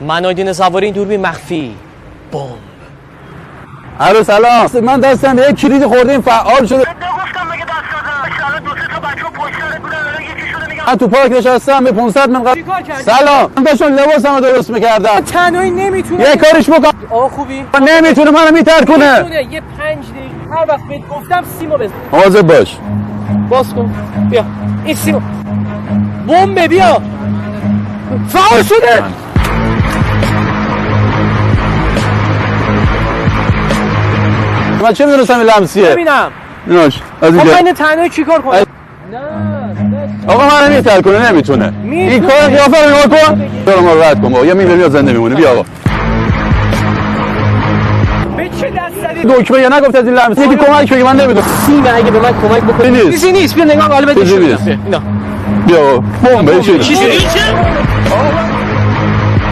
منادین سواری این دوربین مخفی. بمب. الو سلام. من دستم به یک کلید خوردیم فعال شده. نگفتم مگه دست دادم. ان دو سه تا بچه‌ها پشت سر بودن الان یکیشون میگم. من تو پارک نشستم به 500 من چیکار کردی؟ سلام. من داشتم لباسمو درست می‌کردم. تنهایی نمیتونه. یه کارش بکن. آقا خوبی؟ نمیتونه منو میترکونه. یه 5 دقیقه هر وقت بهت گفتم سیمو بزن. مواظب باش. باز کن. بیا. این سیمو. بمب بیا. فعال شده. من چه میدونستم این لمسیه؟ ببینم. نوش از آقا اینجا. من تنهایی چیکار کنم؟ نه. آقا منو میترکونه نمیتونه. این کار قیافه رو نگاه کن. برو ما رد کن بابا. یا میمیری یا زنده میمونی. بیا آقا. به چه دست زدی؟ دکمه یا نگفت از این لمسیه یکی کمک بگه من نمیدونم. سیم اگه به من کمک بکنی نیست. چیزی نیست. بیا نگاه حالا بده. چیزی نیست. اینا. بیا بابا. بمب چی؟ چیزی نیست.